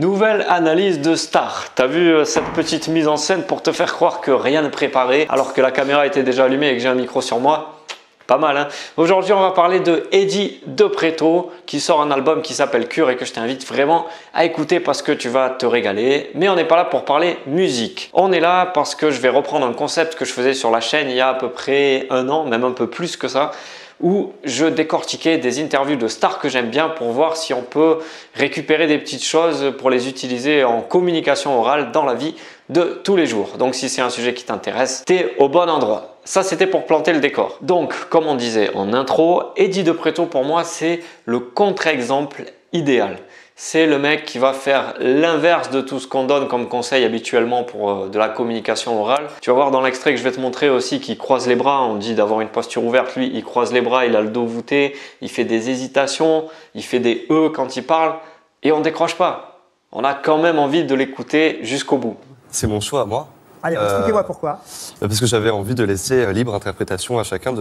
Nouvelle analyse de Star. T'as vu cette petite mise en scène pour te faire croire que rien n'est préparé alors que la caméra était déjà allumée et que j'ai un micro sur moi? Pas mal, hein? Aujourd'hui, on va parler de Eddie De Pretto qui sort un album qui s'appelle Cure et que je t'invite vraiment à écouter parce que tu vas te régaler. Mais on n'est pas là pour parler musique. On est là parce que je vais reprendre un concept que je faisais sur la chaîne il y a à peu près un an, même un peu plus que ça, où je décortiquais des interviews de stars que j'aime bien pour voir si on peut récupérer des petites choses pour les utiliser en communication orale dans la vie de tous les jours. Donc si c'est un sujet qui t'intéresse, t'es au bon endroit. Ça, c'était pour planter le décor. Donc, comme on disait en intro, Eddie De Pretto pour moi, c'est le contre-exemple idéal. C'est le mec qui va faire l'inverse de tout ce qu'on donne comme conseil habituellement pour de la communication orale. Tu vas voir dans l'extrait que je vais te montrer aussi qu'il croise les bras. On dit d'avoir une posture ouverte. Lui, il croise les bras, il a le dos voûté, il fait des hésitations, il fait des E quand il parle et on ne décroche pas. On a quand même envie de l'écouter jusqu'au bout. C'est mon choix à moi. Allez, expliquez-moi pourquoi. Parce que j'avais envie de laisser libre interprétation à chacun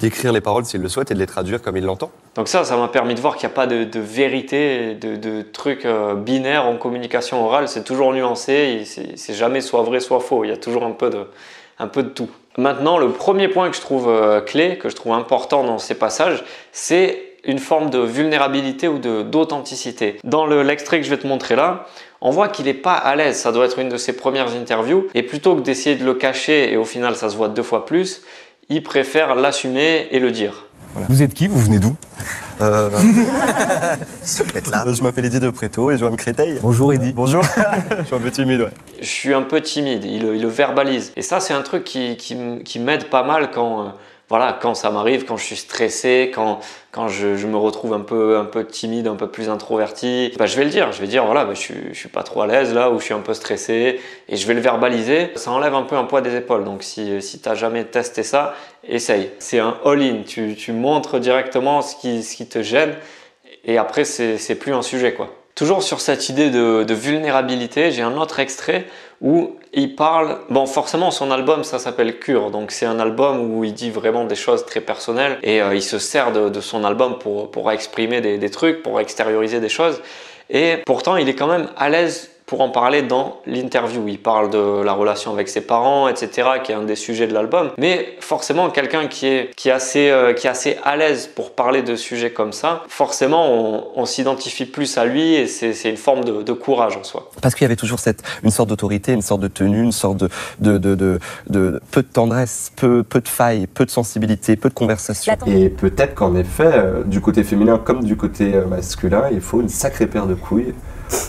d'écrire les paroles s'il le souhaite et de les traduire comme il l'entend. Donc ça m'a permis de voir qu'il n'y a pas de vérité, de trucs binaires en communication orale. C'est toujours nuancé, c'est jamais soit vrai soit faux. Il y a toujours un peu de tout. Maintenant, le premier point que je trouve clé, que je trouve important dans ces passages, c'est une forme de vulnérabilité ou d'authenticité. Dans l'extrait que je vais te montrer là, on voit qu'il n'est pas à l'aise. Ça doit être une de ses premières interviews. Et plutôt que d'essayer de le cacher, et au final ça se voit 2 fois plus, il préfère l'assumer et le dire. Voilà. Vous êtes qui? Vous venez d'où? Je m'appelle Eddie De Pretto et je viens de Créteil. Bonjour Eddie. Bonjour. Je suis un peu timide, ouais. Je suis un peu timide, il le verbalise. Et ça, c'est un truc qui m'aide pas mal quand ça m'arrive, quand je suis stressé, quand je me retrouve un peu timide, un peu plus introverti. Je vais le dire, voilà, je suis pas trop à l'aise là, ou je suis un peu stressé, et je vais le verbaliser. Ça enlève un peu un poids des épaules, donc si t'as jamais testé ça, essaye. C'est un all-in, tu montres directement ce qui te gêne, et après c'est plus un sujet, quoi. Toujours sur cette idée de vulnérabilité, j'ai un autre extrait où il parle, bon forcément son album ça s'appelle Cure, donc c'est un album où il dit vraiment des choses très personnelles et il se sert de son album pour exprimer des trucs, pour extérioriser des choses, et pourtant il est quand même à l'aise pour en parler dans l'interview. Il parle de la relation avec ses parents, etc., qui est un des sujets de l'album. Mais forcément, quelqu'un qui est assez à l'aise pour parler de sujets comme ça, forcément, on s'identifie plus à lui et c'est une forme de courage en soi. Parce qu'il y avait toujours une sorte d'autorité, une sorte de tenue, une sorte de peu de tendresse, peu de failles, peu de sensibilité, peu de conversation. Et peut-être qu'en effet, du côté féminin comme du côté masculin, il faut une sacrée paire de couilles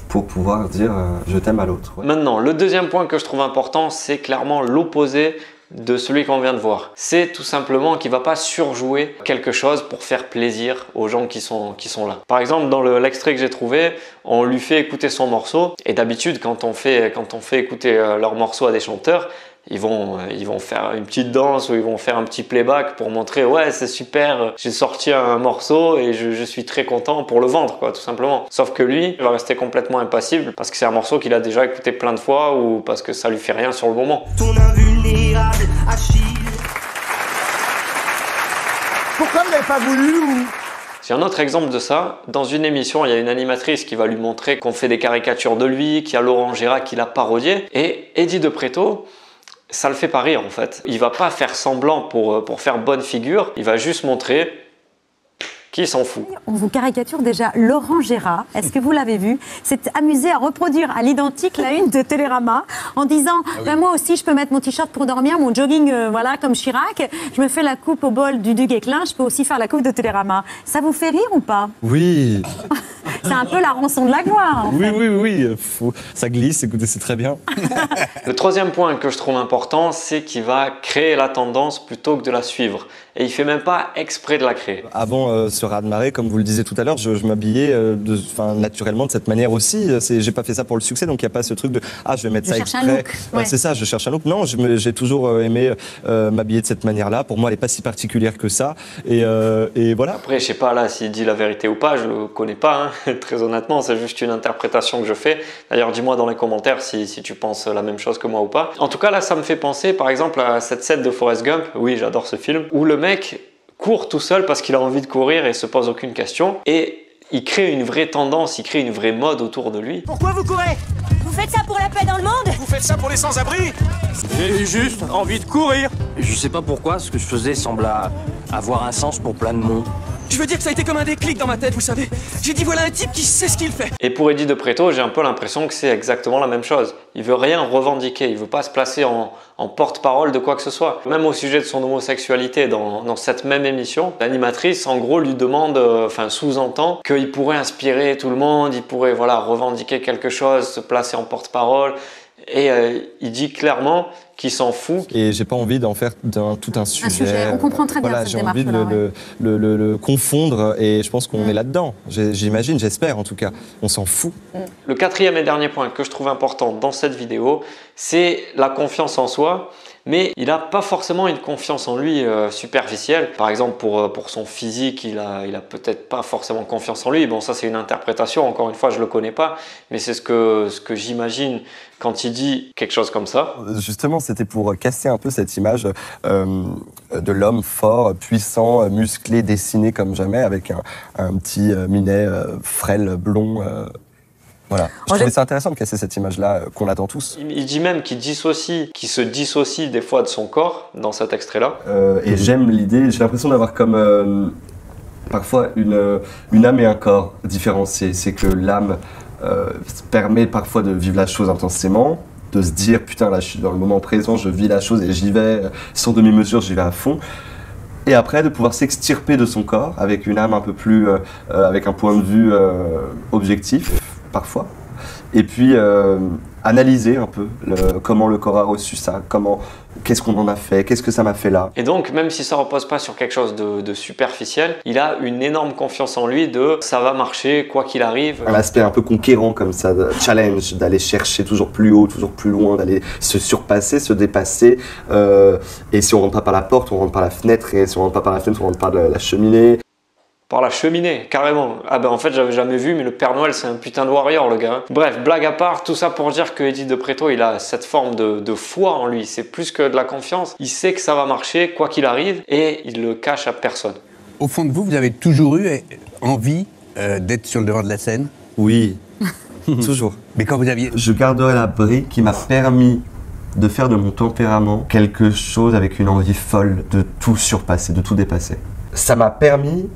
pour pouvoir dire je t'aime à l'autre. Ouais. Maintenant, le deuxième point que je trouve important, c'est clairement l'opposé de celui qu'on vient de voir. C'est tout simplement qu'il ne va pas surjouer quelque chose pour faire plaisir aux gens qui sont là. Par exemple, dans l'extrait que j'ai trouvé, on lui fait écouter son morceau, et d'habitude quand on fait écouter leur morceau à des chanteurs, ils vont faire une petite danse ou ils vont faire un petit playback pour montrer ouais c'est super, j'ai sorti un morceau et je suis très content pour le vendre, quoi, tout simplement. Sauf que lui, il va rester complètement impassible parce que c'est un morceau qu'il a déjà écouté plein de fois ou parce que ça lui fait rien sur le moment. Ton invulnérable Achille. Pourquoi vous n'avez pas voulu ou... J'ai un autre exemple de ça. Dans une émission, il y a une animatrice qui va lui montrer qu'on fait des caricatures de lui, qu'il y a Laurent Gérard qui l'a parodié, et Eddie De Pretto, ça le fait pas rire en fait. Il va pas faire semblant pour faire bonne figure, il va juste montrer qu'il s'en fout. On vous caricature déjà Laurent Gérard, est-ce que vous l'avez vu? S'est amusé à reproduire à l'identique la une de Télérama en disant moi aussi je peux mettre mon t-shirt pour dormir, mon jogging voilà comme Chirac, je me fais la coupe au bol du Duguay-Clin, je peux aussi faire la coupe de Télérama. Ça vous fait rire ou pas? Oui. C'est un peu la rançon de la gloire. Oui. Ça glisse, écoutez, c'est très bien. Le troisième point que je trouve important, c'est qu'il va créer la tendance plutôt que de la suivre. Et il fait même pas exprès de la créer. Avant ce raz-de-marée, comme vous le disiez tout à l'heure, je m'habillais naturellement de cette manière aussi. J'ai pas fait ça pour le succès, donc il n'y a pas ce truc de je vais mettre ça exprès. Ouais. C'est ça, je cherche un look. Non, j'ai toujours aimé m'habiller de cette manière-là. Pour moi, elle n'est pas si particulière que ça. Et voilà. Après, je sais pas là s'il dit la vérité ou pas, je le connais pas. Hein. Très honnêtement, c'est juste une interprétation que je fais. D'ailleurs, dis-moi dans les commentaires si tu penses la même chose que moi ou pas. En tout cas, là, ça me fait penser par exemple à cette scène de Forrest Gump. Oui, j'adore ce film. Où le mec court tout seul parce qu'il a envie de courir et se pose aucune question. Et il crée une vraie tendance, il crée une vraie mode autour de lui. Pourquoi vous courez? Vous faites ça pour la paix dans le monde? Vous faites ça pour les sans-abri? J'ai juste envie de courir. Je sais pas pourquoi, ce que je faisais semble avoir un sens pour plein de monde. Je veux dire que ça a été comme un déclic dans ma tête, vous savez. J'ai dit voilà un type qui sait ce qu'il fait. Et pour Eddie de Pretto, j'ai un peu l'impression que c'est exactement la même chose. Il veut rien revendiquer, il veut pas se placer en porte-parole de quoi que ce soit. Même au sujet de son homosexualité, dans cette même émission, l'animatrice en gros lui demande, enfin sous-entend qu'il pourrait inspirer tout le monde, il pourrait voilà revendiquer quelque chose, se placer en porte-parole. Et il dit clairement qu'il s'en fout. Et j'ai pas envie d'en faire tout un sujet. On comprend très bien voilà, cette j'ai envie démarche-là, de le confondre et je pense qu'on est là-dedans. J'imagine, j'espère en tout cas. On s'en fout. Le quatrième et dernier point que je trouve important dans cette vidéo, c'est la confiance en soi. Mais il n'a pas forcément une confiance en lui superficielle. Par exemple, pour son physique, il a peut-être pas forcément confiance en lui. Bon, ça c'est une interprétation, encore une fois, je le connais pas. Mais c'est ce que j'imagine quand il dit quelque chose comme ça. Justement, c'était pour casser un peu cette image de l'homme fort, puissant, musclé, dessiné comme jamais, avec un petit minet frêle, blond. Voilà. Je trouvais ça intéressant de casser cette image-là qu'on attend tous. Il dit même qu'il se dissocie des fois de son corps dans cet extrait-là. Et j'aime l'idée, j'ai l'impression d'avoir comme parfois une âme et un corps différenciés. C'est que l'âme permet parfois de vivre la chose intensément, de se dire putain là je suis dans le moment présent, je vis la chose et j'y vais sans demi-mesure, j'y vais à fond. Et après de pouvoir s'extirper de son corps avec une âme un peu plus, avec un point de vue objectif parfois. Et puis analyser un peu comment le corps a reçu ça, qu'est-ce qu'on en a fait, qu'est-ce que ça m'a fait là. Et donc, même si ça repose pas sur quelque chose de superficiel, il a une énorme confiance en lui de ça va marcher quoi qu'il arrive. Un aspect un peu conquérant comme ça, de challenge, d'aller chercher toujours plus haut, toujours plus loin, d'aller se surpasser, se dépasser. Et si on rentre pas par la porte, on rentre par la fenêtre, et si on rentre pas par la fenêtre, on rentre par la cheminée. Par la cheminée, carrément. Ah ben en fait j'avais jamais vu, mais le Père Noël c'est un putain de warrior le gars. Bref, blague à part, tout ça pour dire que Eddie de Pretto il a cette forme de foi en lui, c'est plus que de la confiance. Il sait que ça va marcher quoi qu'il arrive et il le cache à personne. Au fond de vous, vous avez toujours eu envie d'être sur le devant de la scène? Oui, toujours. Mais quand vous aviez... Je garderai la brique qui m'a permis de faire de mon tempérament quelque chose avec une envie folle de tout surpasser, de tout dépasser. Ça m'a permis,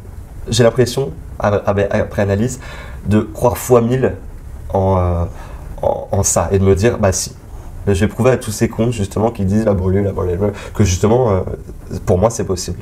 j'ai l'impression, après analyse, de croire fois 1000 en ça et de me dire, bah si, je vais prouver à tous ces cons justement qui disent la brûlure, que justement, pour moi c'est possible.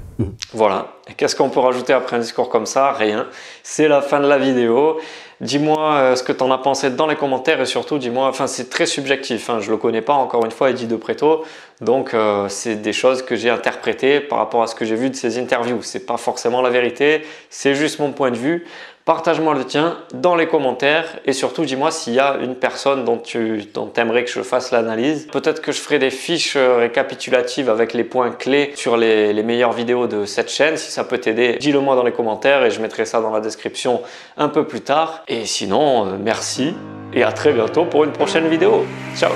Voilà, et qu'est-ce qu'on peut rajouter après un discours comme ça? Rien, c'est la fin de la vidéo. Dis-moi ce que tu en as pensé dans les commentaires et surtout dis-moi, enfin c'est très subjectif, hein, je le connais pas encore une fois Eddie de Pretto, donc c'est des choses que j'ai interprétées par rapport à ce que j'ai vu de ses interviews, c'est pas forcément la vérité, c'est juste mon point de vue. Partage-moi le tien dans les commentaires et surtout dis-moi s'il y a une personne dont tu aimerais que je fasse l'analyse. Peut-être que je ferai des fiches récapitulatives avec les points clés sur les meilleures vidéos de cette chaîne. Si ça peut t'aider, dis-le moi dans les commentaires et je mettrai ça dans la description un peu plus tard. Et sinon, merci et à très bientôt pour une prochaine vidéo. Ciao!